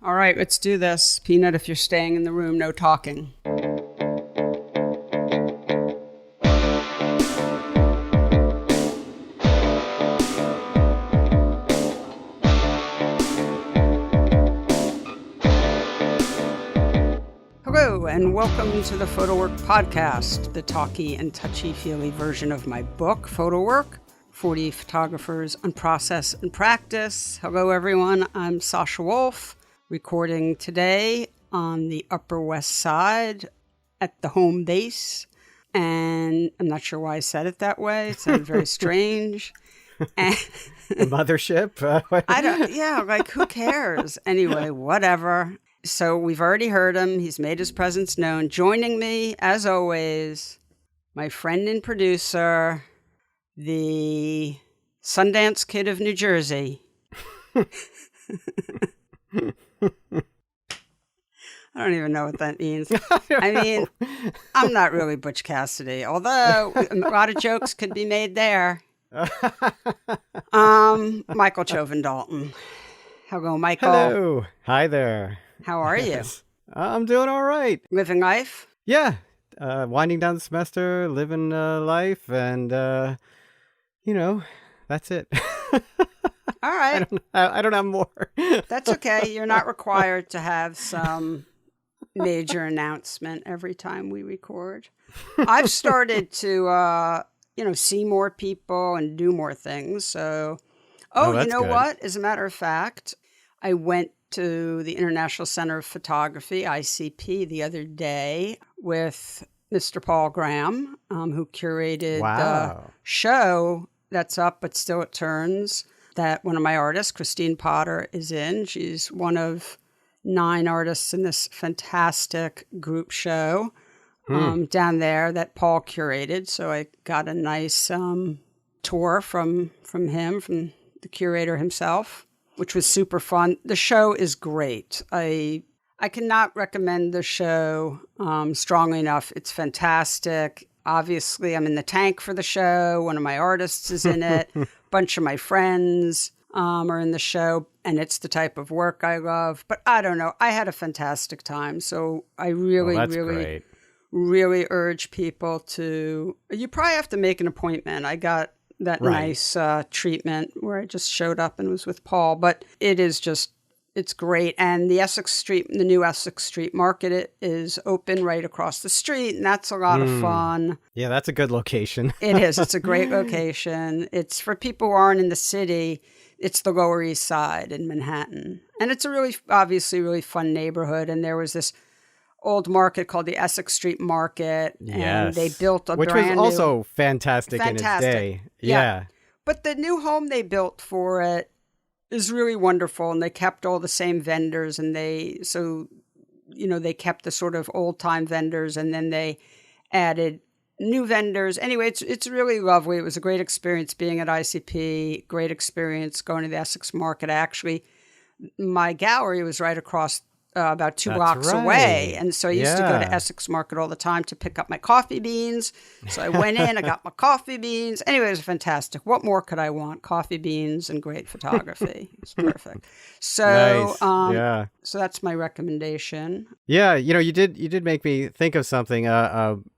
All right, let's do this. Peanut, if you're staying in the room, no talking. Hello, and welcome to the PhotoWork podcast, the talky and touchy-feely version of my book, PhotoWork, 40 Photographers on Process and Practice. Hello, everyone. I'm Sasha Wolf, recording today on the Upper West Side at the home base. And I'm not sure why I said it that way. It sounded very strange. And the mothership? Who cares? Anyway, whatever. So we've already heard him. He's made his presence known. Joining me, as always, my friend and producer, the Sundance Kid of New Jersey. I don't even know what that means. I mean, I'm not really Butch Cassidy, although a lot of jokes could be made there. Michael Chauvin Dalton. Hello, Michael. Hello. Hi there. How are you? I'm doing all right. Living life? Yeah. Winding down the semester, living life, and, that's it. All right. I don't have more. That's okay. You're not required to have some major announcement every time we record. I've started to, see more people and do more things. So, you know good. what? As a matter of fact, I went to the International Center of Photography, ICP, the other day with Mr. Paul Graham, who curated the show that's up, but still it turns, that one of my artists, Christine Potter, is in. She's one of 9 artists in this fantastic group show down there that Paul curated. So I got a nice tour from him, from the curator himself, which was super fun. The show is great. I cannot recommend the show strongly enough. It's fantastic. Obviously, I'm in the tank for the show. One of my artists is in it. A bunch of my friends are in the show, and it's the type of work I love. But I don't know. I had a fantastic time. So I really urge people to... You probably have to make an appointment. I got that nice treatment where I just showed up and was with Paul. But it is just... It's great. And the new Essex Street Market is open right across the street. And that's a lot of fun. Yeah, that's a good location. It is. It's a great location. It's for people who aren't in the city. It's the Lower East Side in Manhattan. And it's a obviously really fun neighborhood. And there was this old market called the Essex Street Market. And they built which was also fantastic in its day. Yeah. But the new home they built for it is really wonderful, and they kept all the same vendors, and they kept the sort of old time vendors, and then they added new vendors. Anyway, it's really lovely. It was a great experience being at ICP, great experience going to the Essex Market. Actually, my gallery was right across about 2 blocks away. And so I used to go to Essex Market all the time to pick up my coffee beans. So I went in, I got my coffee beans. Anyway, it was fantastic. What more could I want? Coffee beans and great photography. It's perfect. So, nice. So that's my recommendation. Yeah. You did make me think of something.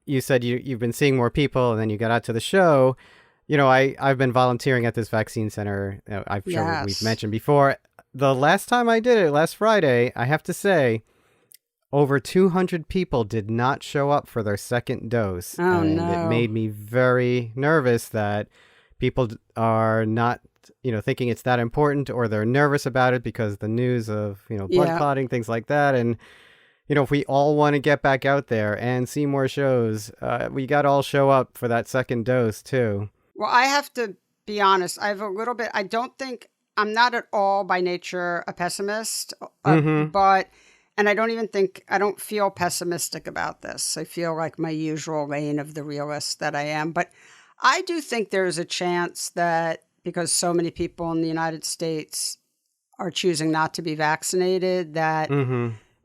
You said you've been seeing more people, and then you got out to the show. I've been volunteering at this vaccine center. I'm sure we've mentioned before. The last time I did it, last Friday, I have to say, over 200 people did not show up for their second dose. Oh, and no. It made me very nervous that people are not, thinking it's that important, or they're nervous about it because the news of, blood clotting, things like that. And, if we all want to get back out there and see more shows, we got to all show up for that second dose, too. Well, I have to be honest. I'm not at all by nature a pessimist, but I don't feel pessimistic about this. I feel like my usual lane of the realist that I am. But I do think there's a chance that because so many people in the United States are choosing not to be vaccinated, that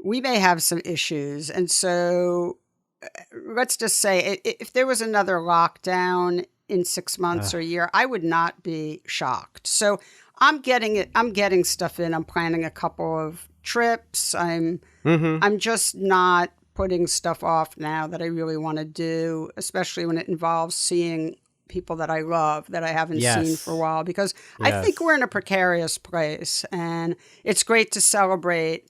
we may have some issues. And so let's just say if there was another lockdown in 6 months or a year, I would not be shocked. So I'm getting stuff in. I'm planning a couple of trips. I'm just not putting stuff off now that I really want to do, especially when it involves seeing people that I love that I haven't seen for a while, because I think we're in a precarious place, and it's great to celebrate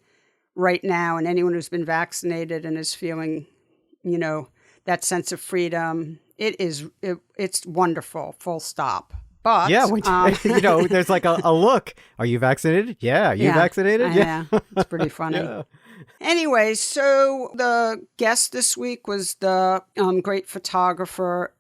right now. And anyone who's been vaccinated and is feeling, that sense of freedom, it's wonderful, full stop. But there's like a look. Are you vaccinated? Yeah. Are you vaccinated? Yeah. It's pretty funny. Yeah. Anyway, so the guest this week was the great photographer,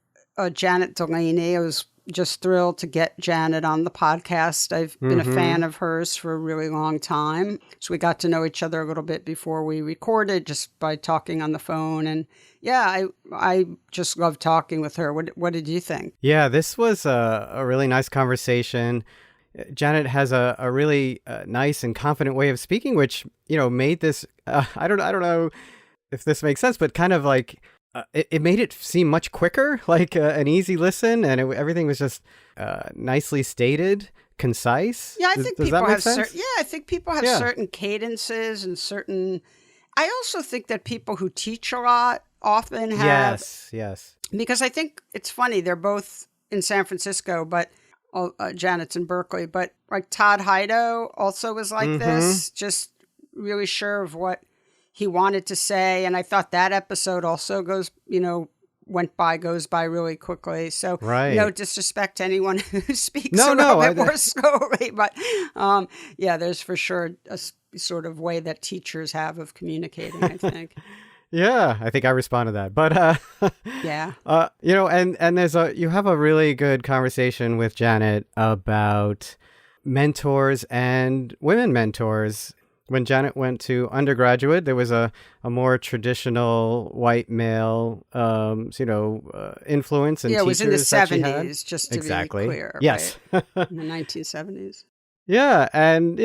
Janet Delaney. I was just thrilled to get Janet on the podcast. I've been a fan of hers for a really long time. So we got to know each other a little bit before we recorded, just by talking on the phone. And I just love talking with her. What did you think? Yeah, this was a really nice conversation. Janet has a really nice and confident way of speaking, which, made this, I don't know if this makes sense, but kind of like, it made it seem much quicker, like an easy listen, and everything was just nicely stated, concise. Yeah, I think people have certain cadences and certain. I also think that people who teach a lot often have. Yes. Because I think it's funny, they're both in San Francisco, but Janet's in Berkeley. But like Todd Heido also was like this, just really sure of what he wanted to say. And I thought that episode also goes by really quickly. So no disrespect to anyone who speaks a little bit more slowly. But there's for sure a sort of way that teachers have of communicating, I think. Yeah, I think I respond to that. But and there's you have a really good conversation with Janet about mentors and women mentors. When Janet went to undergraduate, there was a more traditional white male, influence and teachers. Yeah, it was in the 70s, just to be clear. Yes. Right? In the 1970s. Yeah, and,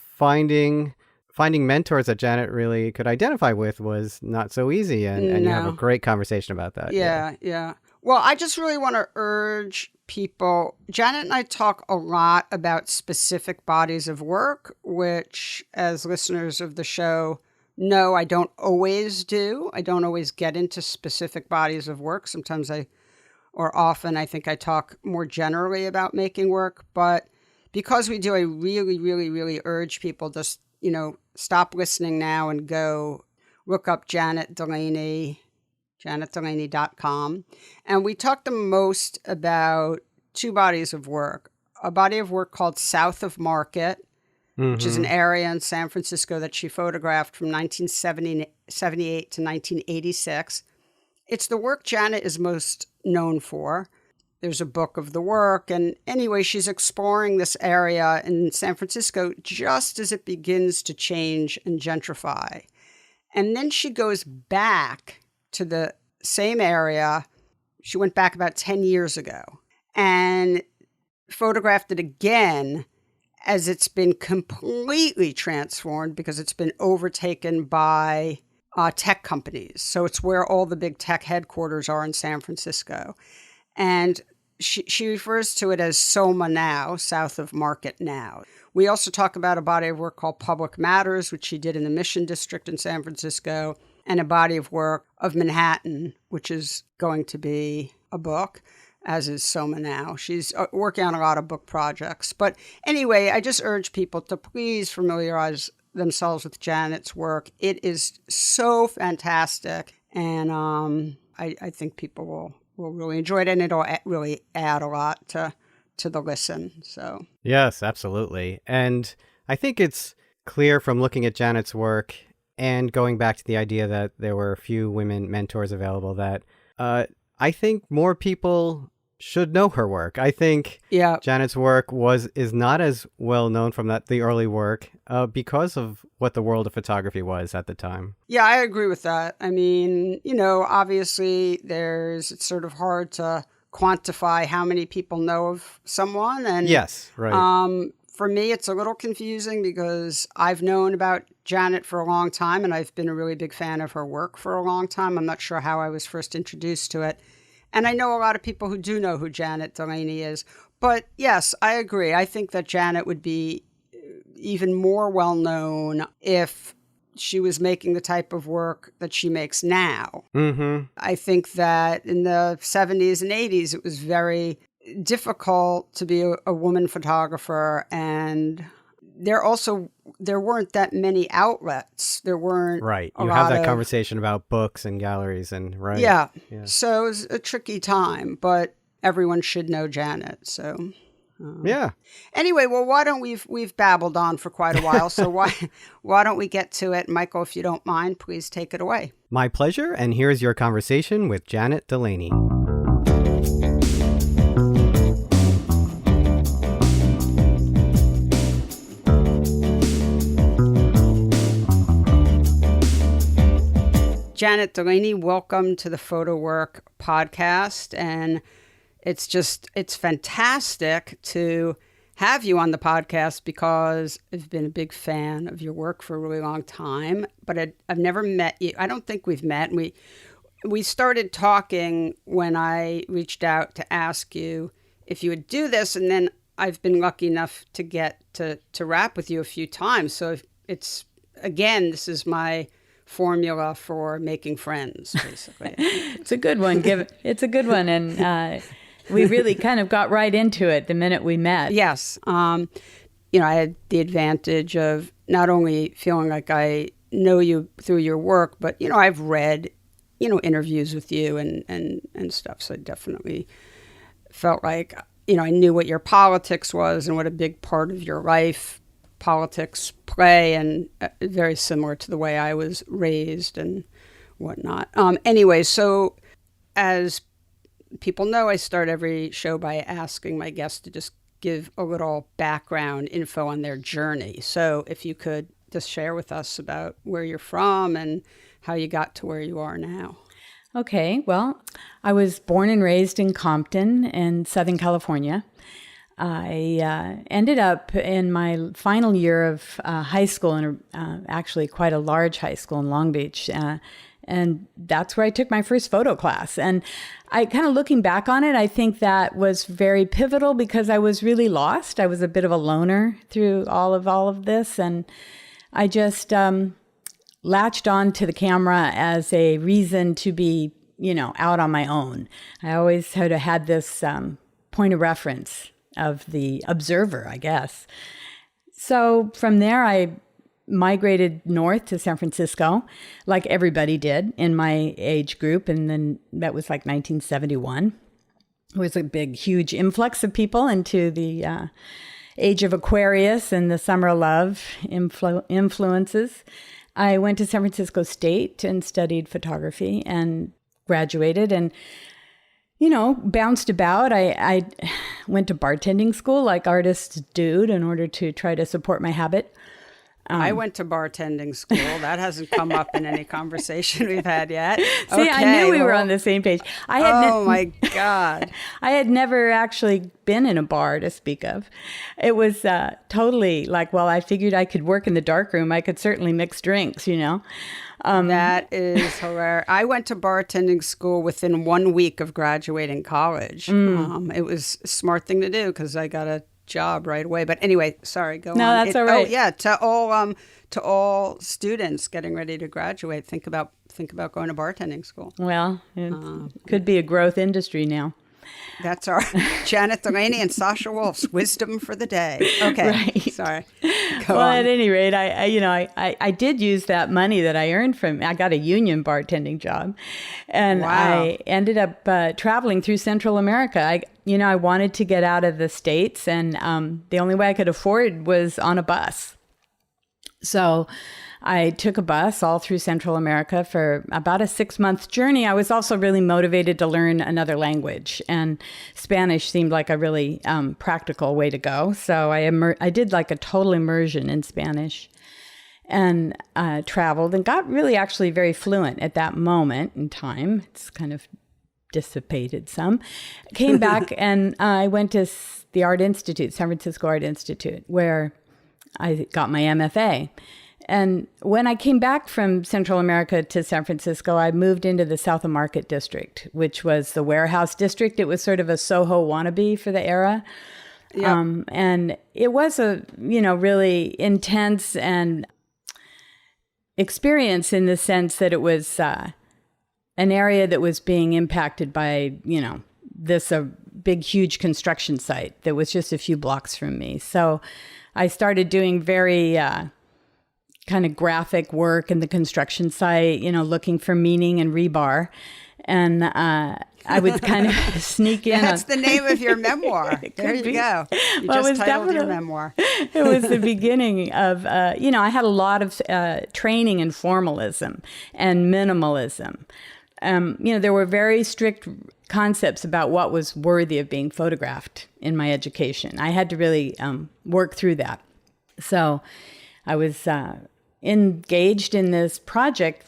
finding mentors that Janet really could identify with was not so easy, and you have a great conversation about that. Yeah. Well, I just really want to urge people. Janet and I talk a lot about specific bodies of work, which, as listeners of the show know, I don't always do. I don't always get into specific bodies of work. Sometimes often I think I talk more generally about making work. But because we do, I really, really, really urge people to, stop listening now and go look up Janet Delaney, janetdelaney.com. And we talked the most about two bodies of work. A body of work called South of Market, which is an area in San Francisco that she photographed from 1978 to 1986. It's the work Janet is most known for. There's a book of the work. And anyway, she's exploring this area in San Francisco just as it begins to change and gentrify. And then she goes back to the same area. She went back about 10 years ago and photographed it again as it's been completely transformed because it's been overtaken by tech companies. So it's where all the big tech headquarters are in San Francisco. And she refers to it as SoMA Now, South of Market Now. We also talk about a body of work called Public Matters, which she did in the Mission District in San Francisco, and a body of work of Manhattan, which is going to be a book, as is SoMA Now. She's working on a lot of book projects. But anyway, I just urge people to please familiarize themselves with Janet's work. It is so fantastic, and I think people will really enjoy it, and it'll really add a lot to the listen. So yes, absolutely. And I think it's clear from looking at Janet's work and going back to the idea that there were a few women mentors available that I think more people should know her work. I think Janet's work is not as well known from the early work because of what the world of photography was at the time. Yeah, I agree with that. I mean, obviously it's sort of hard to quantify how many people know of someone. And yes, right. For me, it's a little confusing because I've known about Janet for a long time, and I've been a really big fan of her work for a long time. I'm not sure how I was first introduced to it. And I know a lot of people who do know who Janet Delaney is. But yes, I agree. I think that Janet would be even more well known if she was making the type of work that she makes now. Mm-hmm. I think that in the 70s and 80s, it was very difficult to be a woman photographer, and there weren't that many outlets. There weren't right. You have that conversation about books and galleries and right. Yeah. So it was a tricky time, but everyone should know Janet. So yeah. Anyway, well, why don't we've babbled on for quite a while, so why don't we get to it? Michael, if you don't mind, please take it away. My pleasure, and here's your conversation with Janet Delaney. Janet Delaney, welcome to the PhotoWork podcast, and it's fantastic to have you on the podcast because I've been a big fan of your work for a really long time, but I've never met you. I don't think we've met. We started talking when I reached out to ask you if you would do this, and then I've been lucky enough to get to rap with you a few times. So this is my formula for making friends, basically. It's a good one. It's a good one, and we really kind of got right into it the minute we met. Yes. I had the advantage of not only feeling like I know you through your work, but, I've read, interviews with you and stuff. So I definitely felt like, I knew what your politics was and what a big part of your life politics play, and very similar to the way I was raised and whatnot. Anyway, so as people know, I start every show by asking my guests to just give a little background info on their journey. So if you could just share with us about where you're from and how you got to where you are now. Okay, well, I was born and raised in Compton in Southern California. I ended up in my final year of high school, in actually quite a large high school in Long Beach, and that's where I took my first photo class. And I kind of looking back on it, I think that was very pivotal because I was really lost. I was a bit of a loner through all of this, and I just latched on to the camera as a reason to be, out on my own. I always had this point of reference of the observer, I guess. So from there, I migrated north to San Francisco, like everybody did in my age group. And then that was like 1971. It was a big, huge influx of people into the age of Aquarius and the summer of love influences. I went to San Francisco State and studied photography and graduated and bounced about. I went to bartending school like artists do in order to try to support my habit. I went to bartending school. That hasn't come up in any conversation we've had yet. See, I knew we were on the same page. My God. I had never actually been in a bar to speak of. It was totally like, well, I figured I could work in the darkroom. I could certainly mix drinks, That is hilarious. I went to bartending school within 1 week of graduating college. It was a smart thing to do because I got a job right away. But anyway, sorry, go on. No, that's all right. Oh yeah, to all students getting ready to graduate, think about going to bartending school. Well, it could be a growth industry now. That's our Janet Delaney and Sasha Wolf's wisdom for the day. Okay, right. Sorry. Well, at any rate, I did use that money that I earned I got a union bartending job, and wow. I ended up traveling through Central America. I wanted to get out of the States, and the only way I could afford was on a bus. So I took a bus all through Central America for about a 6-month journey. I was also really motivated to learn another language, and Spanish seemed like a really practical way to go. So I did like a total immersion in Spanish and traveled and got really actually very fluent at that moment in time. It's kind of dissipated some. Came back and I went to the Art Institute, San Francisco Art Institute, where I got my MFA. And when I came back from Central America to San Francisco, I moved into the South of Market district, which was the warehouse district. It was sort of a Soho wannabe for the era. Yeah. And it was a, really intense and experience in the sense that it was an area that was being impacted by, this big, huge construction site that was just a few blocks from me. So I started doing very kind of graphic work in the construction site, looking for meaning and rebar. And I would kind of sneak in. That's the name of your memoir. There you go. You just titled your memoir. It was the beginning of, I had a lot of training in formalism and minimalism. There were very strict concepts about what was worthy of being photographed in my education. I had to really work through that. So I was engaged in this project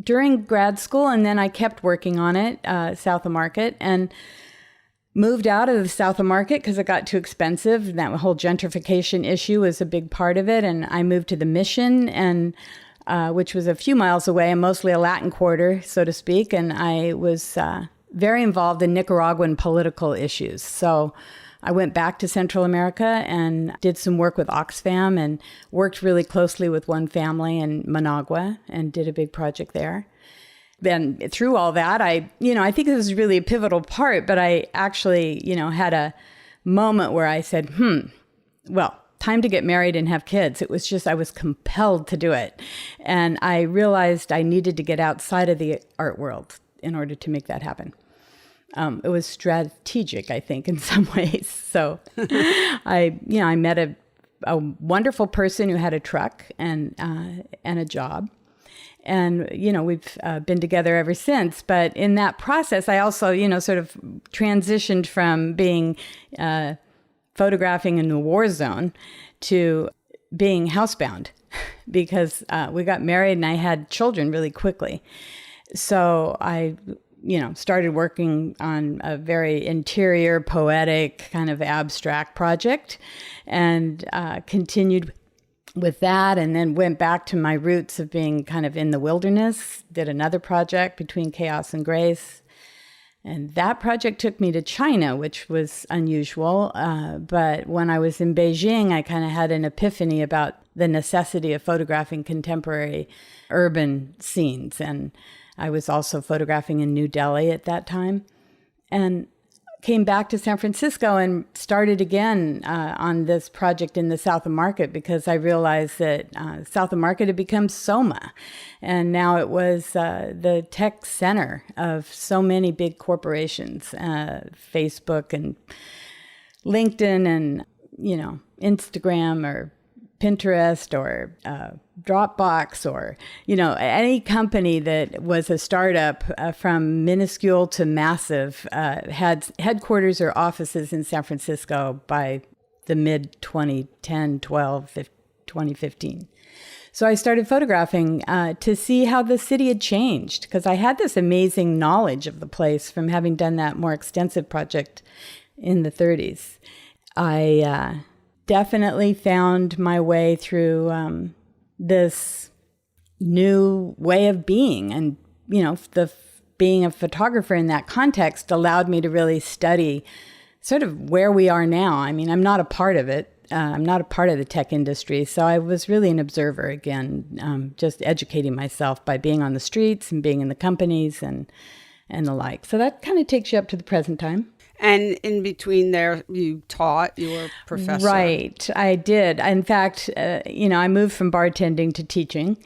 during grad school, and then I kept working on it south of Market, and moved out of the south of Market because it got too expensive. And that whole gentrification issue was a big part of it. And I moved to the Mission, and which was a few miles away, and mostly a Latin quarter, so to speak. And I was very involved in Nicaraguan political issues. So I went back to Central America and did some work with Oxfam and worked really closely with one family in Managua and did a big project there. Then through all that, I think this was really a pivotal part, but I actually, had a moment where I said, well, time to get married and have kids. It was just, I was compelled to do it. And I realized I needed to get outside of the art world in order to make that happen. It was strategic, I think, in some ways. So I met a wonderful person who had a truck and a job. And, we've been together ever since. But in that process, I also, sort of transitioned from being photographing in the war zone to being housebound because we got married and I had children really quickly. So I started working on a very interior, poetic, kind of abstract project and continued with that, and then went back to my roots of being kind of in the wilderness, did another project between chaos and grace. And that project took me to China, which was unusual. But when I was in Beijing, I kind of had an epiphany about the necessity of photographing contemporary urban scenes. And I was also photographing in New Delhi at that time, and came back to San Francisco and started again on this project in the South of Market because I realized that South of Market had become SoMA. And now it was the tech center of so many big corporations, Facebook and LinkedIn and, Instagram or Pinterest or Dropbox or, any company that was a startup from minuscule to massive had headquarters or offices in San Francisco by the mid 2015. So I started photographing to see how the city had changed because I had this amazing knowledge of the place from having done that more extensive project in the 30s. I definitely found my way through this new way of being. And, being a photographer in that context allowed me to really study sort of where we are now. I mean, I'm not a part of it. I'm not a part of the tech industry. So I was really an observer again, just educating myself by being on the streets and being in the companies and the like. So that kind of takes you up to the present time. And in between there, you taught, you were a professor. Right, I did. In fact, I moved from bartending to teaching.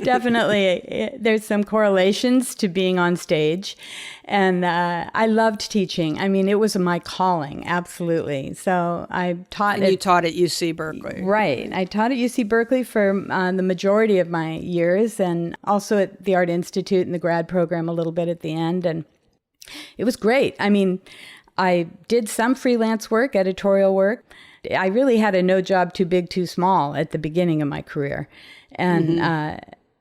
Definitely there's some correlations to being on stage. And I loved teaching. I mean, it was my calling, absolutely. So I taught you taught at UC Berkeley. Right. I taught at UC Berkeley for the majority of my years, and also at the Art Institute and the grad program a little bit at the end. And it was great. I mean, I did some freelance work, editorial work. I really had a no job too big, too small at the beginning of my career. And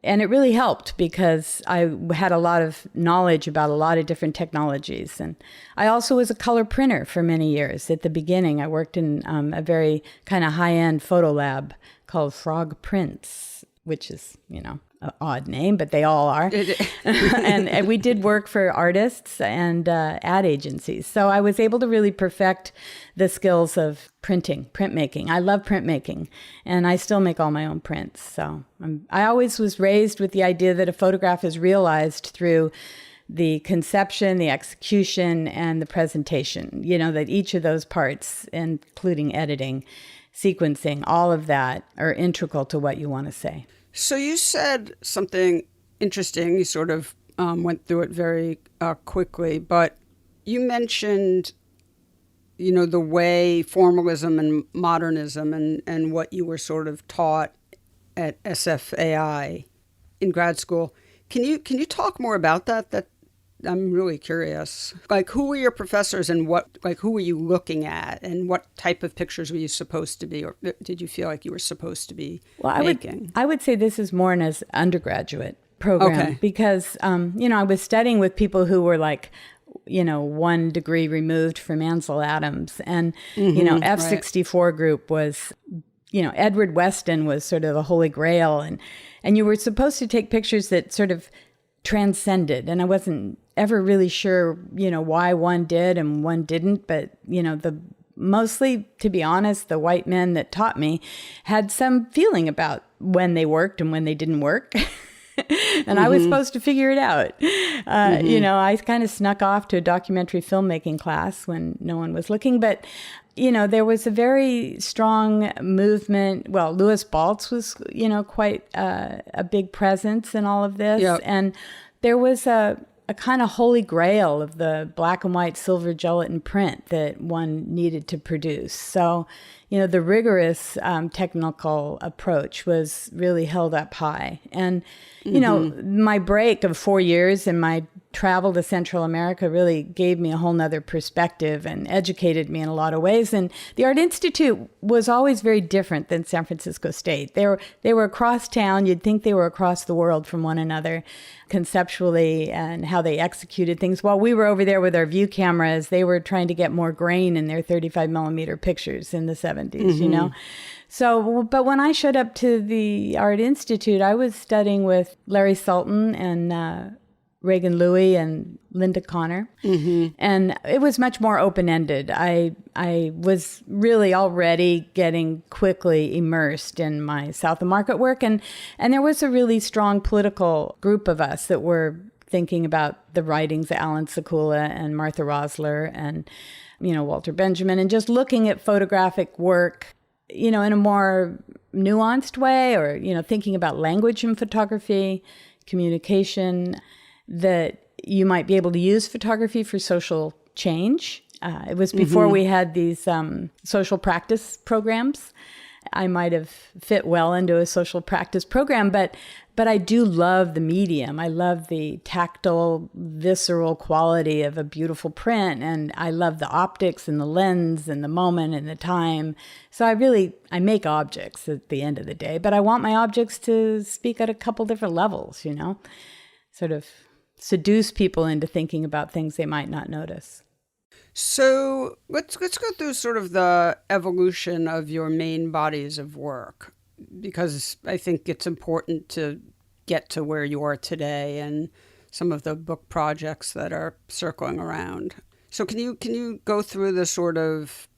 it really helped because I had a lot of knowledge about a lot of different technologies. And I also was a color printer for many years. At the beginning, I worked in a very kind of high-end photo lab called Frog Prints, which is, an odd name, but they all are. And we did work for artists and ad agencies. So I was able to really perfect the skills of printmaking. I love printmaking, and I still make all my own prints. So I always was raised with the idea that a photograph is realized through the conception, the execution, and the presentation. That each of those parts, including editing, sequencing, all of that are integral to what you want to say. So you said something interesting. You sort of went through it very quickly, but you mentioned, the way formalism and modernism and what you were sort of taught at SFAI in grad school. Can you talk more about that? That I'm really curious. Like, who were your professors and who were you looking at, and what type of pictures were you supposed to be, or did you feel like you were supposed to be making? I would say this is more an undergraduate program because, I was studying with people who were like, 1 degree removed from Ansel Adams, and, F-64 group was, Edward Weston was sort of the holy grail, and you were supposed to take pictures that sort of transcended, and I wasn't ever really sure, why one did and one didn't, but, mostly, to be honest, the white men that taught me had some feeling about when they worked and when they didn't work. And I was supposed to figure it out. I kind of snuck off to a documentary filmmaking class when no one was looking, but there was a very strong movement. Well, Louis Baltz was, quite a big presence in all of this. Yep. And there was a kind of holy grail of the black and white silver gelatin print that one needed to produce. So, the rigorous technical approach was really held up high. And, my break of 4 years and my travel to Central America really gave me a whole nother perspective and educated me in a lot of ways. And the Art Institute was always very different than San Francisco State. They were across town. You'd think they were across the world from one another conceptually and how they executed things. While we were over there with our view cameras, they were trying to get more grain in their 35 millimeter pictures in the 70s, So, but when I showed up to the Art Institute, I was studying with Larry Sultan and Reagan Louie and Linda Connor. And it was much more open-ended. I was really already getting quickly immersed in my South of Market work. And there was a really strong political group of us that were thinking about the writings of Alan Sekula and Martha Rosler and, Walter Benjamin, and just looking at photographic work, in a more nuanced way, or, thinking about language in photography, communication, that you might be able to use photography for social change. It was before we had these social practice programs. I might have fit well into a social practice program, but I do love the medium. I love the tactile, visceral quality of a beautiful print, and I love the optics and the lens and the moment and the time. So I make objects at the end of the day, but I want my objects to speak at a couple different levels, sort of seduce people into thinking about things they might not notice. So let's go through sort of the evolution of your main bodies of work, because I think it's important to get to where you are today and some of the book projects that are circling around. So can you go through the sort of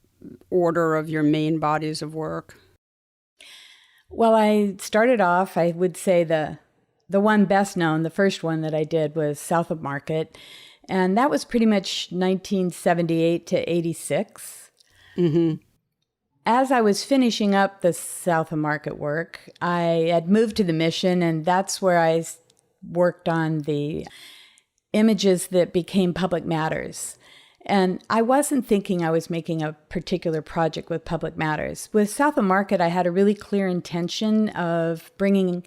order of your main bodies of work? Well, I started off, I would say the one best known, the first one that I did was South of Market. And that was pretty much 1978 to 86. As I was finishing up the South of Market work, I had moved to the Mission, and that's where I worked on the images that became Public Matters. And I wasn't thinking I was making a particular project with Public Matters. With South of Market, I had a really clear intention of bringing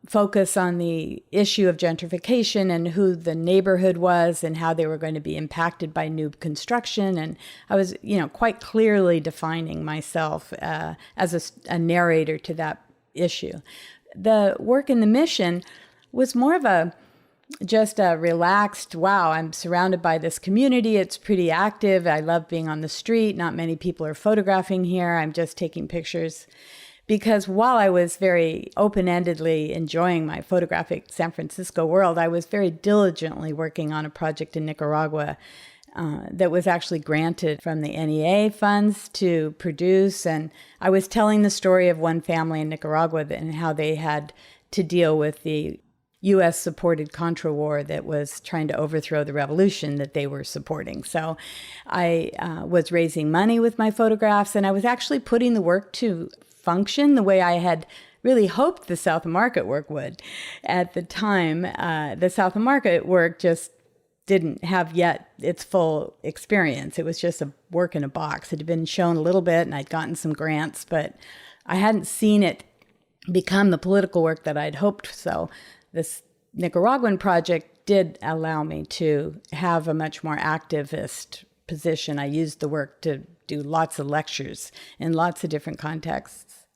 focus on the issue of gentrification and who the neighborhood was and how they were going to be impacted by new construction. And I was, quite clearly defining myself as a narrator to that issue. The work in the Mission was more of just a relaxed, wow, I'm surrounded by this community. It's pretty active. I love being on the street. Not many people are photographing here. I'm just taking pictures. because while I was very open-endedly enjoying my photographic San Francisco world, I was very diligently working on a project in Nicaragua that was actually granted from the NEA funds to produce. And I was telling the story of one family in Nicaragua and how they had to deal with the U.S.-supported Contra War that was trying to overthrow the revolution that they were supporting. So I was raising money with my photographs, and I was actually putting the work to function the way I had really hoped the South of Market work would. At the time, the South of Market work just didn't have yet its full experience. It was just a work in a box. It had been shown a little bit, and I'd gotten some grants, but I hadn't seen it become the political work that I'd hoped. So this Nicaraguan project did allow me to have a much more activist position. I used the work to do lots of lectures in lots of different contexts.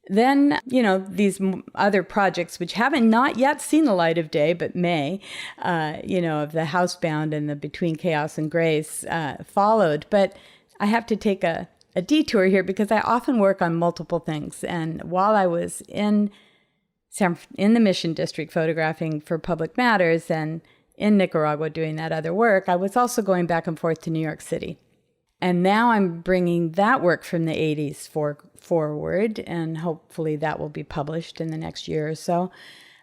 Then, these other projects, which haven't not yet seen the light of day, but may, of the Housebound and the Between Chaos and Grace followed. But I have to take a detour here because I often work on multiple things. And while I was in the Mission District photographing for Public Matters and in Nicaragua doing that other work, I was also going back and forth to New York City. And now I'm bringing that work from the 80s forward, and hopefully that will be published in the next year or so.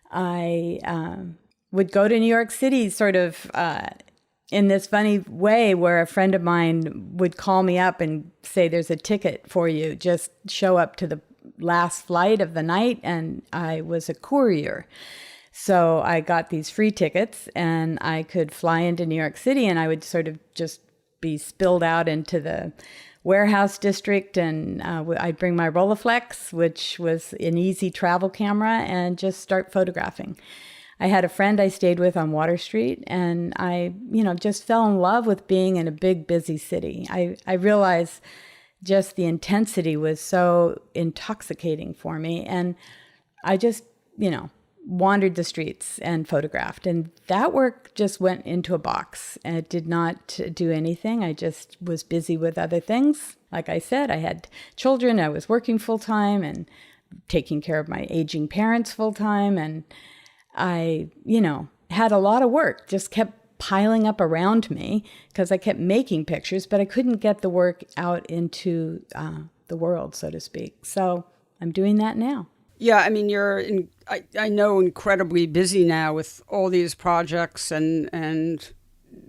I would go to New York City sort of in this funny way where a friend of mine would call me up and say, there's a ticket for you. Just show up to the last flight of the night. And I was a courier. So I got these free tickets and I could fly into New York City, and I would sort of just be spilled out into the warehouse district, and I'd bring my Rolleiflex, which was an easy travel camera, and just start photographing. I had a friend I stayed with on Water Street, and I, just fell in love with being in a big, busy city. I realized just the intensity was so intoxicating for me, and I just, wandered the streets and photographed. And that work just went into a box, and it did not do anything. I just was busy with other things. Like I said, I had children. I was working full time and taking care of my aging parents full time. And I, had a lot of work, just kept piling up around me because I kept making pictures, but I couldn't get the work out into the world, so to speak. So I'm doing that now. Yeah, I mean, I know, incredibly busy now with all these projects and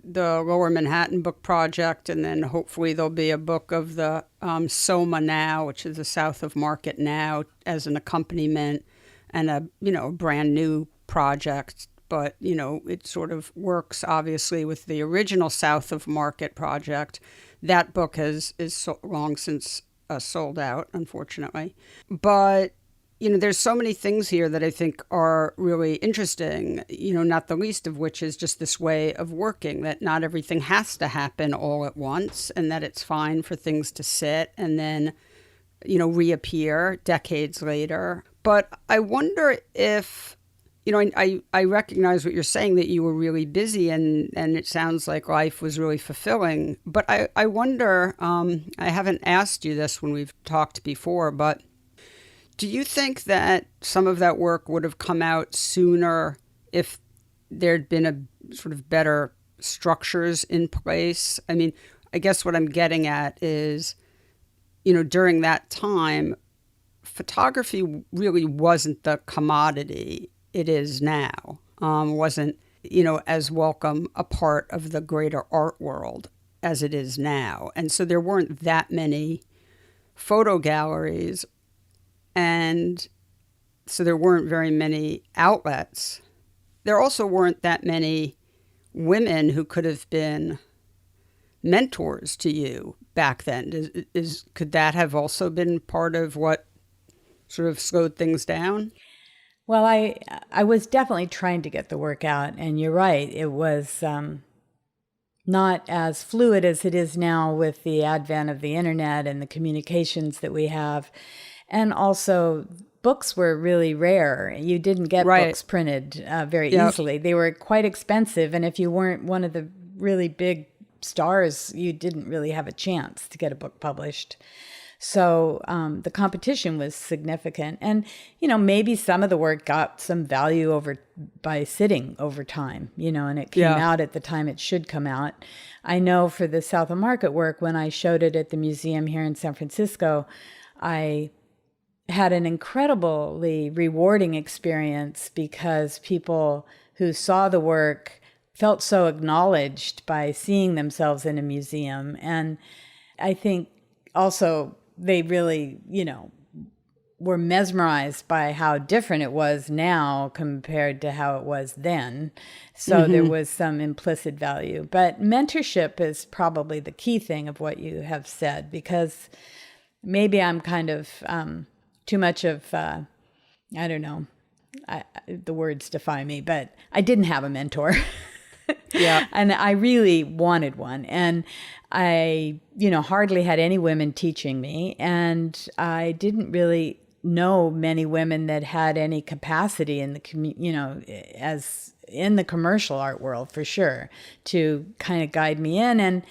the Lower Manhattan Book Project, and then hopefully there'll be a book of the SoMA Now, which is the South of Market Now, as an accompaniment, and a brand new project. But, it sort of works, obviously, with the original South of Market project. That book is so long since sold out, unfortunately. But there's so many things here that I think are really interesting, not the least of which is just this way of working, that not everything has to happen all at once, and that it's fine for things to sit and then, reappear decades later. But I wonder if, I recognize what you're saying, that you were really busy and it sounds like life was really fulfilling. But I wonder, I haven't asked you this when we've talked before, but do you think that some of that work would have come out sooner if there'd been a sort of better structures in place? I mean, I guess what I'm getting at is, during that time, photography really wasn't the commodity it is now, wasn't, as welcome a part of the greater art world as it is now. And so there weren't that many photo galleries, and so there weren't very many outlets. There also weren't that many women who could have been mentors to you back then. Could that have also been part of what sort of slowed things down? Well, I was definitely trying to get the work out, and you're right. It was not as fluid as it is now with the advent of the internet and the communications that we have. And also, books were really rare. You didn't get books printed very easily. They were quite expensive. And if you weren't one of the really big stars, you didn't really have a chance to get a book published. So the competition was significant. And, maybe some of the work got some value by sitting over time, and it came out at the time it should come out. I know for the South of Market work, when I showed it at the museum here in San Francisco, I had an incredibly rewarding experience because people who saw the work felt so acknowledged by seeing themselves in a museum. And I think also they really, were mesmerized by how different it was now compared to how it was then. So there was some implicit value. But mentorship is probably the key thing of what you have said, because maybe I'm kind of too much of, I don't know, the words defy me, but I didn't have a mentor. Yeah. And I really wanted one. And I, hardly had any women teaching me. And I didn't really know many women that had any capacity in the, as in the commercial art world, for sure, to kind of guide me in.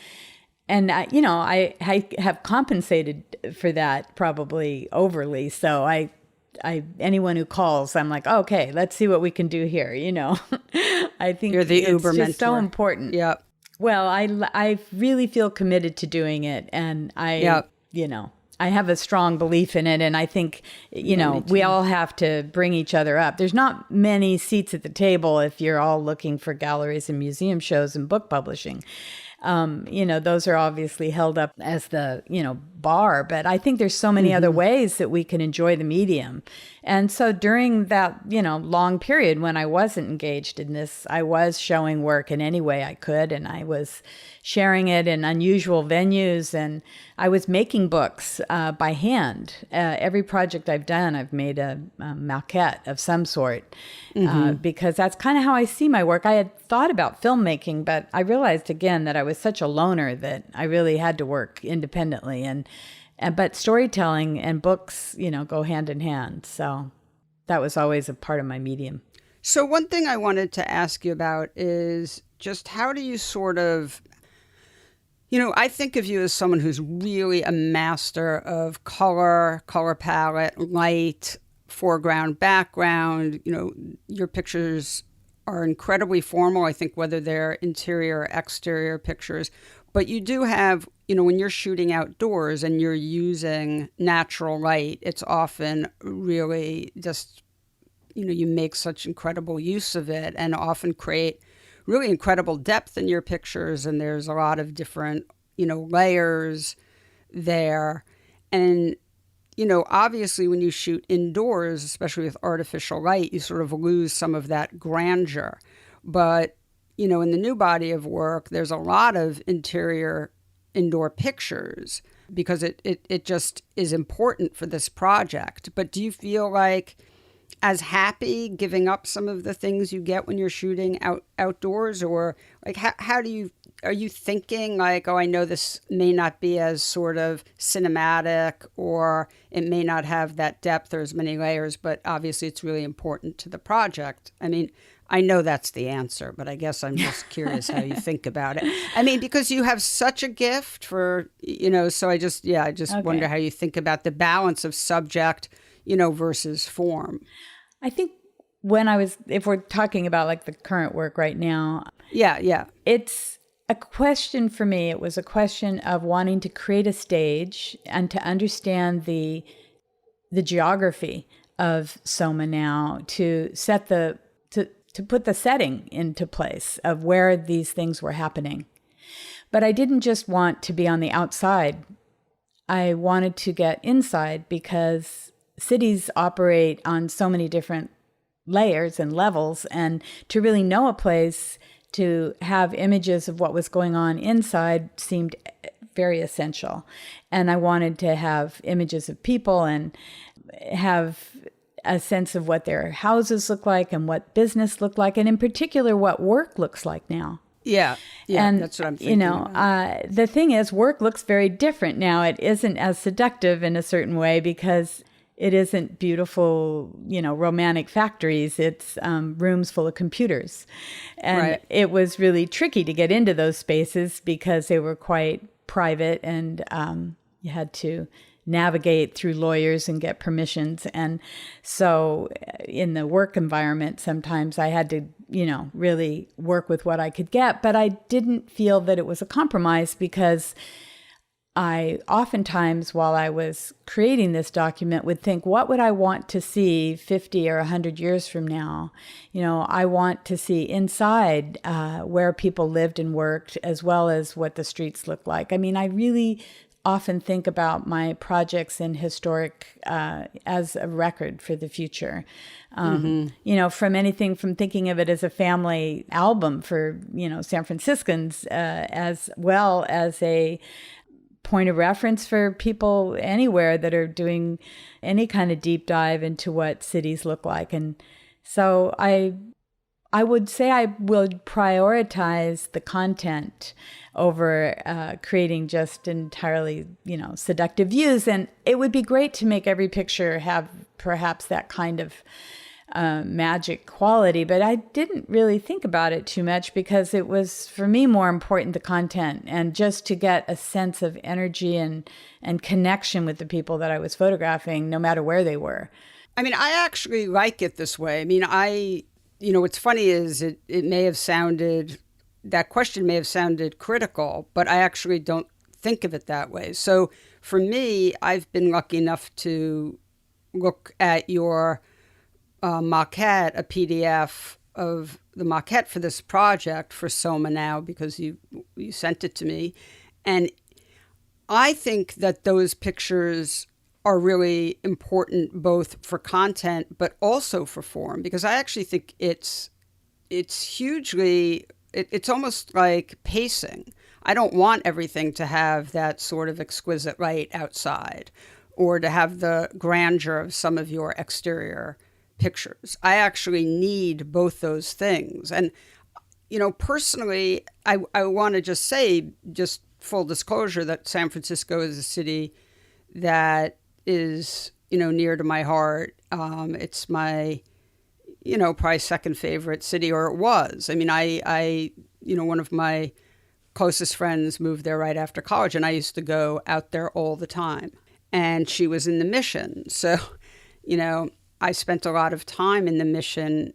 And I have compensated for that probably overly. So anyone who calls, I'm like, okay, let's see what we can do here. I think you're the Uber mentor. It's so important. Yeah. Well, I really feel committed to doing it, and I have a strong belief in it, and I think we all have to bring each other up. There's not many seats at the table if you're all looking for galleries and museum shows and book publishing. Those are obviously held up as the, bar, but I think there's so many other ways that we can enjoy the medium. And so during that, long period when I wasn't engaged in this, I was showing work in any way I could, and I was sharing it in unusual venues, and I was making books by hand. Every project I've done, I've made a maquette of some sort, because that's kind of how I see my work. I had thought about filmmaking, but I realized again that I was such a loner that I really had to work independently, but storytelling and books, go hand in hand. So that was always a part of my medium. So one thing I wanted to ask you about is just how do you sort of, I think of you as someone who's really a master of color palette, light, foreground, background. Your pictures are incredibly formal, I think, whether they're interior or exterior pictures. But you do have, when you're shooting outdoors and you're using natural light, it's often really just, you make such incredible use of it and often create really incredible depth in your pictures. And there's a lot of different, layers there. And, obviously when you shoot indoors, especially with artificial light, you sort of lose some of that grandeur. But in the new body of work, there's a lot of indoor pictures because it just is important for this project. But do you feel like as happy giving up some of the things you get when you're shooting outdoors, or like are you thinking like, oh, I know this may not be as sort of cinematic, or it may not have that depth or as many layers, but obviously it's really important to the project? I mean, I know that's the answer, but I guess I'm just curious how you think about it. I mean, because you have such a gift for, so I just wonder how you think about the balance of subject, versus form. I think if we're talking about like the current work right now. Yeah. It's a question for me. It was a question of wanting to create a stage and to understand the geography of SoMA Now, to set to put the setting into place of where these things were happening. But I didn't just want to be on the outside. I wanted to get inside, because cities operate on so many different layers and levels, and to really know a place, to have images of what was going on inside seemed very essential. And I wanted to have images of people and have a sense of what their houses look like and what business looked like, and in particular, what work looks like now. Yeah, and that's what I'm thinking. The thing is, work looks very different now. It isn't as seductive in a certain way because it isn't beautiful, romantic factories. It's rooms full of computers. And It was really tricky to get into those spaces because they were quite private, and you had to navigate through lawyers and get permissions. And so in the work environment, sometimes I had to, really work with what I could get. But I didn't feel that it was a compromise, because I oftentimes, while I was creating this document, would think, what would I want to see 50 or 100 years from now? I want to see inside where people lived and worked, as well as what the streets look like. I mean, I really often think about my projects in historic as a record for the future. From anything from thinking of it as a family album for, San Franciscans, as well as a point of reference for people anywhere that are doing any kind of deep dive into what cities look like. And so I would say I would prioritize the content over creating just entirely, seductive views. And it would be great to make every picture have perhaps that kind of magic quality, but I didn't really think about it too much, because it was, for me, more important the content, and just to get a sense of energy and connection with the people that I was photographing, no matter where they were. I mean, I actually like it this way. I mean, what's funny is it may have sounded, that question may have sounded critical, but I actually don't think of it that way. So for me, I've been lucky enough to look at your maquette, a PDF of the maquette for this project for SoMA Now, because you sent it to me. And I think that those pictures are really important, both for content, but also for form, because I actually think it's hugely, it's almost like pacing. I don't want everything to have that sort of exquisite light outside, or to have the grandeur of some of your exterior pictures. I actually need both those things. And, personally, I want to just say, just full disclosure, that San Francisco is a city that is, near to my heart. It's my, probably second favorite city, or it was. I mean, I one of my closest friends moved there right after college, and I used to go out there all the time. And she was in the Mission. So, I spent a lot of time in the Mission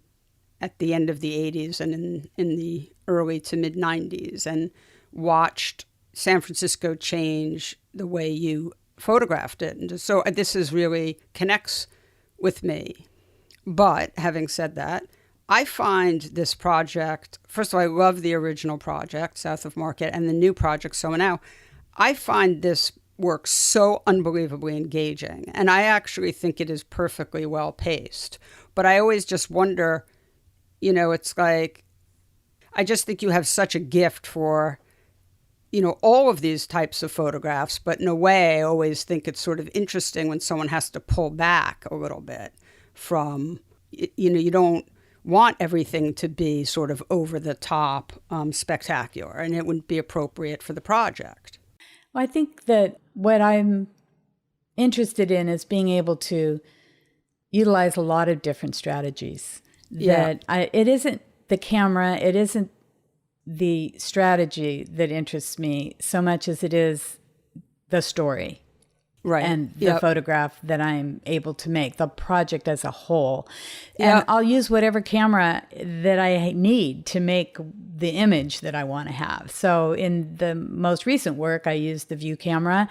at the end of the 80s and in the early to mid 90s, and watched San Francisco change the way you photographed it. And so this is really connects with me. But having said that, I find this project, first of all, I love the original project, South of Market, and the new project, SoMA Now. I find this work so unbelievably engaging, and I actually think it is perfectly well paced. But I always just wonder, it's like, I just think you have such a gift for, all of these types of photographs. But in a way, I always think it's sort of interesting when someone has to pull back a little bit from, you don't want everything to be sort of over the top, spectacular, and it wouldn't be appropriate for the project. Well, I think that what I'm interested in is being able to utilize a lot of different strategies. It isn't the camera, it isn't the strategy that interests me so much as it is the story. Right. And the photograph that I'm able to make, the project as a whole. And I'll use whatever camera that I need to make the image that I want to have. So in the most recent work, I used the View camera,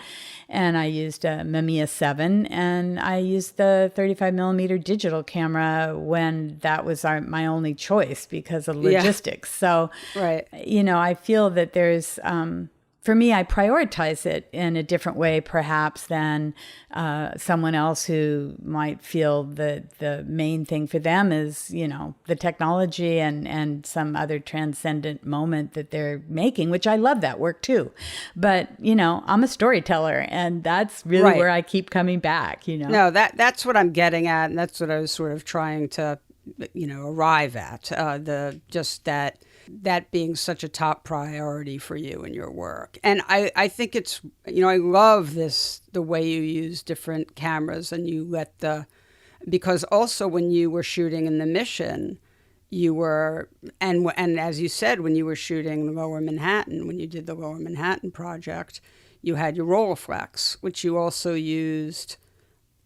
and I used a Mamiya 7, and I used the 35 millimeter digital camera when that was my only choice because of logistics. So, I feel that there's... for me, I prioritize it in a different way, perhaps, than someone else who might feel that the main thing for them is, the technology and some other transcendent moment that they're making, which I love that work too. But, I'm a storyteller, and that's really where I keep coming back, No, that's what I'm getting at, and that's what I was sort of trying to, arrive at, that being such a top priority for you in your work. And I think it's, I love the way you use different cameras, and you because also when you were shooting in the Mission, you were, and as you said, when you were shooting Lower Manhattan, when you did the Lower Manhattan project, you had your Rolleiflex, which you also used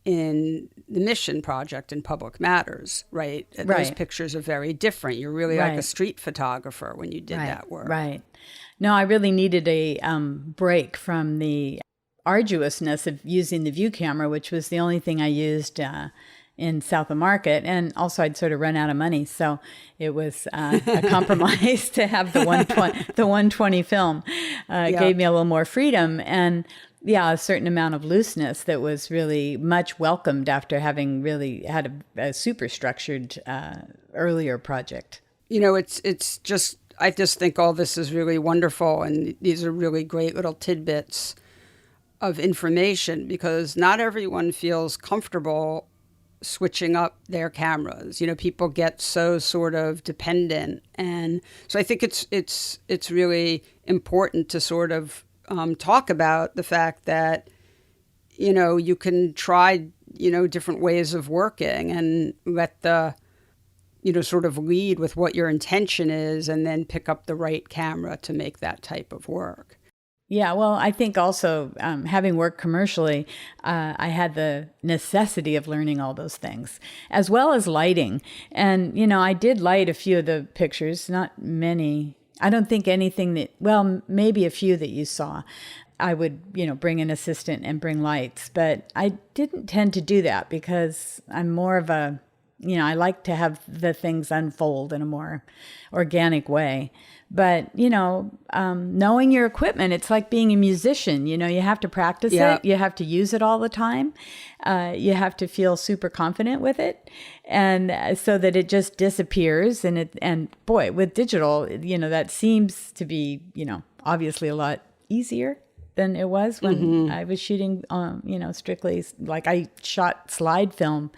in the Mission Project in Public Matters, right? Those pictures are very different. You're really like a street photographer when you did that work. Right. No, I really needed a break from the arduousness of using the view camera, which was the only thing I used in South of Market. And also I'd sort of run out of money. So it was a compromise to have the 120 film. It gave me a little more freedom and a certain amount of looseness that was really much welcomed after having really had a super structured earlier project. It's just, I just think all this is really wonderful. And these are really great little tidbits of information because not everyone feels comfortable switching up their cameras. People get so sort of dependent. And so I think it's really important to sort of talk about the fact that, you can try, different ways of working and let the, sort of lead with what your intention is and then pick up the right camera to make that type of work. Yeah, well, I think also having worked commercially, I had the necessity of learning all those things, as well as lighting. And, I did light a few of the pictures, not many. I don't think anything that, well, maybe a few that you saw. I would, bring an assistant and bring lights. But I didn't tend to do that because I'm more of a, I like to have the things unfold in a more organic way. But, knowing your equipment, it's like being a musician. You have to practice it. You have to use it all the time. You have to feel super confident with it. And so that it just disappears. And boy, with digital, that seems to be, obviously a lot easier than it was when I was shooting, strictly like I shot slide film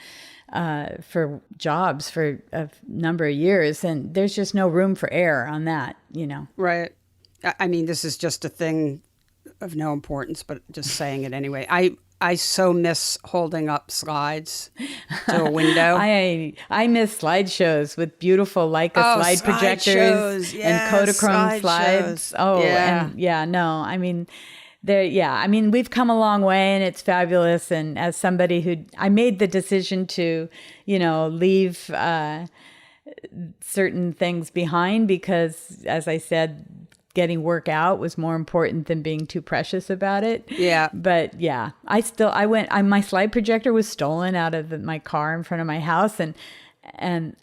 for jobs for a number of years, and there's just no room for error on that, Right. I mean, this is just a thing of no importance, but just saying it anyway. I so miss holding up slides to a window. I miss slideshows with beautiful Leica slide projectors and Kodachrome slides. I mean, we've come a long way and it's fabulous. And as somebody I made the decision to, leave certain things behind because, as I said, getting work out was more important than being too precious about it. Yeah. But my slide projector was stolen out of my car in front of my house and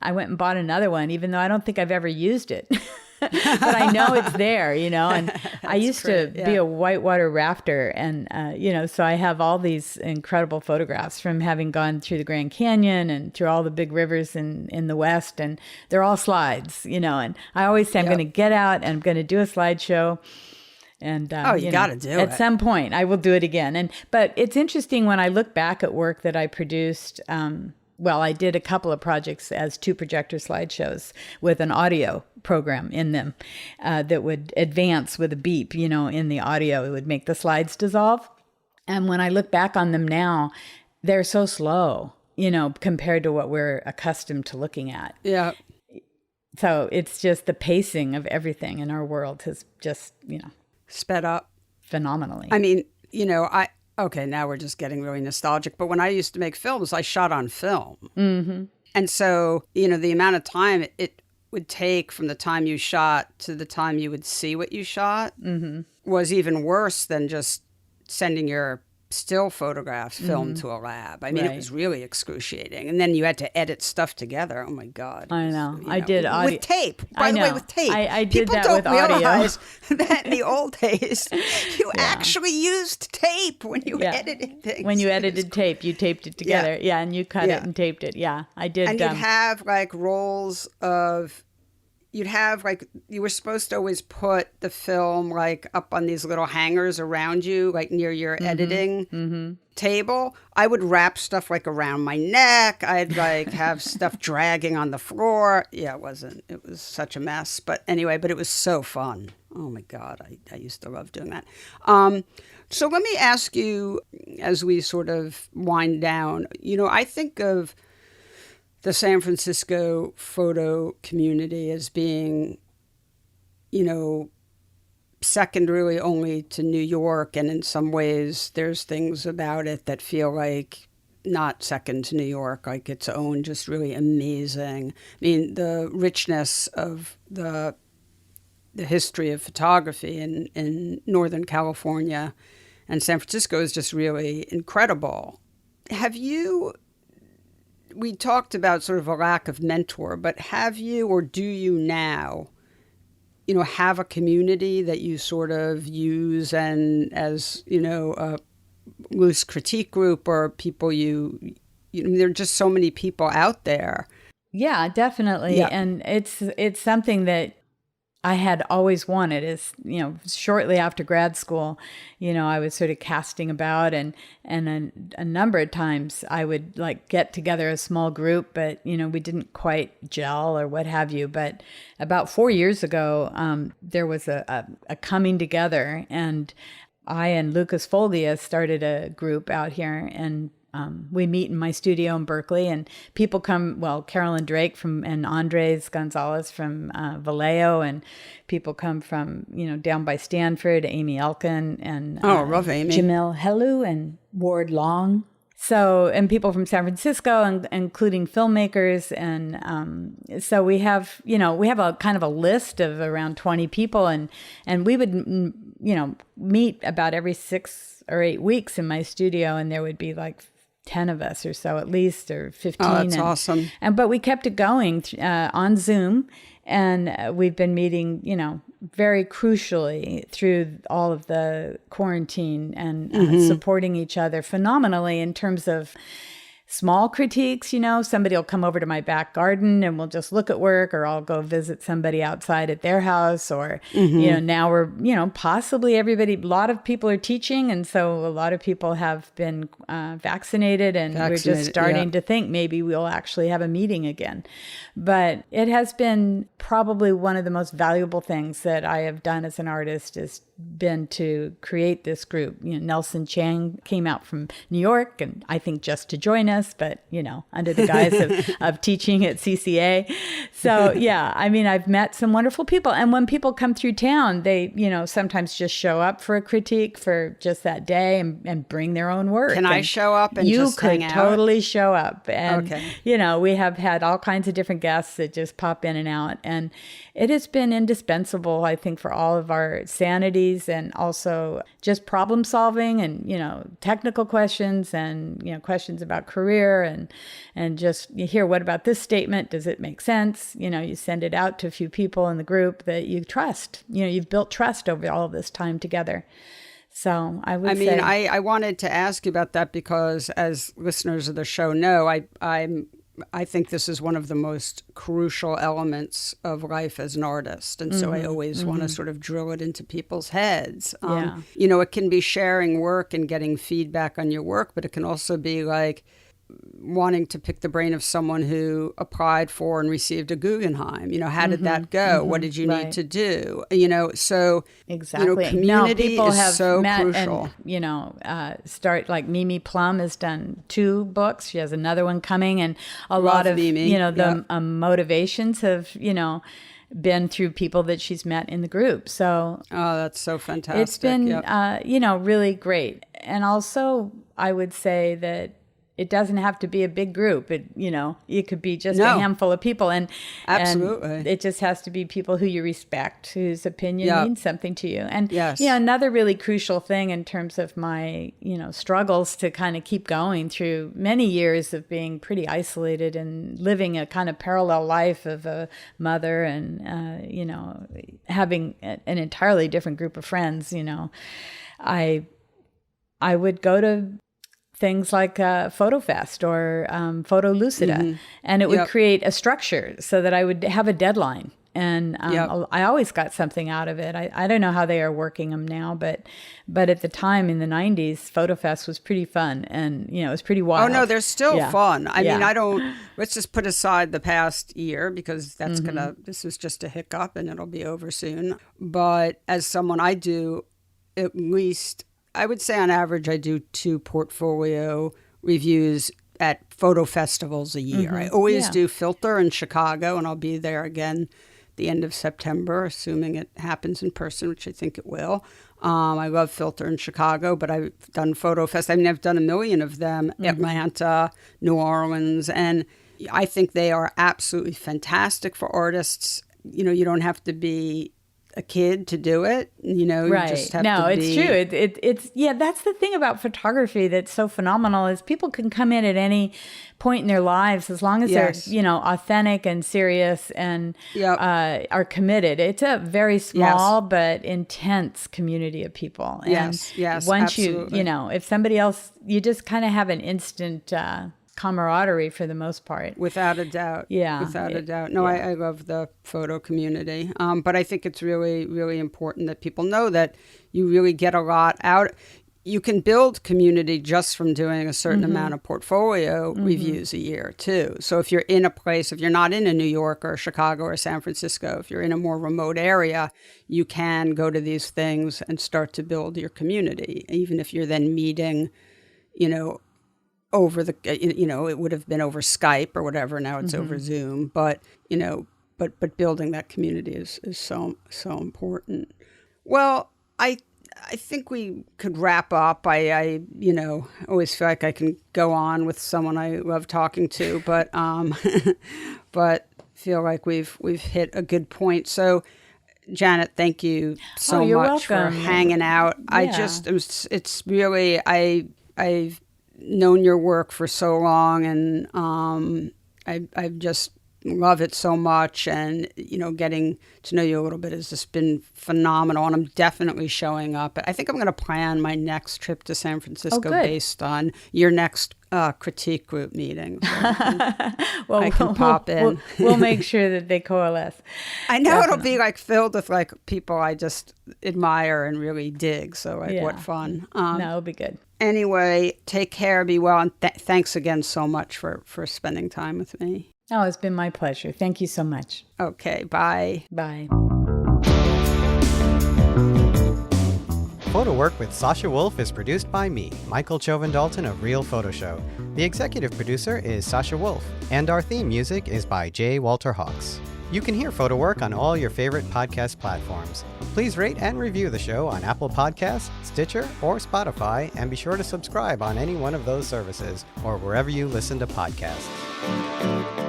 I went and bought another one, even though I don't think I've ever used it. But I know it's there, and I used to be a whitewater rafter and, so I have all these incredible photographs from having gone through the Grand Canyon and through all the big rivers in the West, and they're all slides, and I always say I'm going to get out and I'm going to do a slideshow. And you got to do it. At some point I will do it again. But it's interesting when I look back at work that I produced, I did a couple of projects as 2 projector slideshows with an audio program in them that would advance with a beep, in the audio. It would make the slides dissolve. And when I look back on them now, they're so slow, compared to what we're accustomed to looking at. Yeah. So it's just the pacing of everything in our world has just, sped up phenomenally. I mean, okay, now we're just getting really nostalgic. But when I used to make films, I shot on film. Mm-hmm. And so, the amount of time it would take from the time you shot to the time you would see what you shot was even worse than just sending your still photographs filmed to a lab. I mean, it was really excruciating. And then you had to edit stuff together. Oh, my God. I know. I did audio. With tape. By the way, with tape. I did that with audio. People don't realize that in the old days, you actually used tape when you edited things. When you edited tape, you taped it together. Yeah, and you cut it and taped it. Yeah, I did. And you'd have like rolls of... you were supposed to always put the film like up on these little hangers around you, like near your editing table. I would wrap stuff like around my neck. I'd like have stuff dragging on the floor. Yeah, it was such a mess. But anyway, it was so fun. Oh my God, I used to love doing that. So let me ask you, as we sort of wind down, I think of the San Francisco photo community as being, second really only to New York, and in some ways there's things about it that feel like not second to New York, like its own just really amazing. I mean, the richness of the history of photography in Northern California and San Francisco is just really incredible. We talked about sort of a lack of mentor, but have you, or do you now, have a community that you sort of use and as, a loose critique group, or people there are just so many people out there. Yeah, definitely. Yeah. And it's something that I had always wanted. Is, shortly after grad school, I was sort of casting about, and a number of times I would like get together a small group, but we didn't quite gel or what have you. But about 4 years ago, there was a coming together, and I and Lucas Foglia started a group out here, and we meet in my studio in Berkeley, and people come, Carolyn Drake and Andres Gonzalez from Vallejo, and people come from, down by Stanford, Amy Elkin, and love Amy. Jamil Helu and Ward Long. So, and people from San Francisco, including filmmakers. And so we have a kind of a list of around 20 people, and we would, meet about every 6 or 8 weeks in my studio, and there would be like 10 of us or so at least, or 15. Oh, that's awesome. But we kept it going on Zoom, and we've been meeting, very crucially through all of the quarantine, and supporting each other phenomenally in terms of small critiques. Somebody will come over to my back garden and we'll just look at work, or I'll go visit somebody outside at their house, or, now we're, possibly a lot of people are teaching. And so a lot of people have been vaccinated, and we're just starting to think maybe we'll actually have a meeting again. But it has been probably one of the most valuable things that I have done as an artist, has been to create this group. Nelson Chang came out from New York, and I think just to join us, but, under the guise of teaching at CCA. So, yeah, I mean, I've met some wonderful people. And when people come through town, they, sometimes just show up for a critique for just that day and bring their own work. Can I show up and just hang out? You could totally show up. And, we have had all kinds of different guests that just pop in and out. And it has been indispensable, I think, for all of our sanities, and also just problem solving, and, technical questions, and, questions about career, and just you hear, what about this statement? Does it make sense? You send it out to a few people in the group that you trust. You've built trust over all of this time together. So I wanted to ask you about that, because as listeners of the show know, I think this is one of the most crucial elements of life as an artist. And so I always want to sort of drill it into people's heads. It can be sharing work and getting feedback on your work, but it can also be like wanting to pick the brain of someone who applied for and received a Guggenheim. How did that go? What did you need to do? So exactly. Community people is have so met crucial. And start, like Mimi Plum has done 2 books. She has another one coming, and a lot of Mimi. The motivations have been through people that she's met in the group. So that's so fantastic. It's been really great. And also, I would say that it doesn't have to be a big group. It could be just a handful of people, and absolutely, and it just has to be people who you respect, whose opinion means something to you. And another really crucial thing in terms of my struggles to kind of keep going through many years of being pretty isolated and living a kind of parallel life of a mother, and having an entirely different group of friends. I would go to things like PhotoFest or Photo Lucida, and it would create a structure so that I would have a deadline. And I always got something out of it. I don't know how they are working them now, but at the time in the 90s, PhotoFest was pretty fun, and it was pretty wild. Oh no, they're still fun. I mean, let's just put aside the past year, because that's this was just a hiccup and it'll be over soon. But as someone, I do at least, I would say on average, I do 2 portfolio reviews at photo festivals a year. I always do Filter in Chicago, and I'll be there again the end of September, assuming it happens in person, which I think it will. I love Filter in Chicago, but I've done Photo Fest. I mean, I've done a million of them, Atlanta, New Orleans, and I think they are absolutely fantastic for artists. You know, you don't have to be a kid to do it, you know. Right. You just have no, to it's true. It's yeah. That's the thing about photography that's so phenomenal is people can come in at any point in their lives as long as they're, you know, authentic and serious and are committed. It's a very small but intense community of people. And once absolutely. you know, if somebody else, you just kind of have an instant camaraderie for the most part. Without a doubt. Yeah. Without a doubt. No, I love the photo community. But I think it's really, really important that people know that you really get a lot out. You can build community just from doing a certain amount of portfolio reviews a year, too. So if you're in a place, if you're not in a New York or Chicago or San Francisco, if you're in a more remote area, you can go to these things and start to build your community, even if you're then meeting, you know, over the, you know, it would have been over Skype or whatever. Now it's over Zoom, but, you know, but building that community is so important. Well, I think we could wrap up. I you know, always feel like I can go on with someone I love talking to, but but feel like we've hit a good point. So, Janet, thank you so much welcome. For hanging out. Yeah. It's really, I've known your work for so long, and I just love it so much, and you know, getting to know you a little bit has just been phenomenal, and I'm definitely showing up. I think I'm going to plan my next trip to San Francisco based on your next critique group meeting. So well, I can pop in. We'll make sure that they coalesce. I know it'll be like filled with like people I just admire and really dig. So like, what fun! No, it'll be good. Anyway, take care, be well, and thanks again so much for spending time with me. Oh, it's been my pleasure. Thank you so much. Okay, bye. Bye. PhotoWork with Sasha Wolf is produced by me, Michael Chauvin-Dalton of Real Photo Show. The executive producer is Sasha Wolf, and our theme music is by J. Walter Hawks. You can hear PhotoWork on all your favorite podcast platforms. Please rate and review the show on Apple Podcasts, Stitcher, or Spotify, and be sure to subscribe on any one of those services or wherever you listen to podcasts.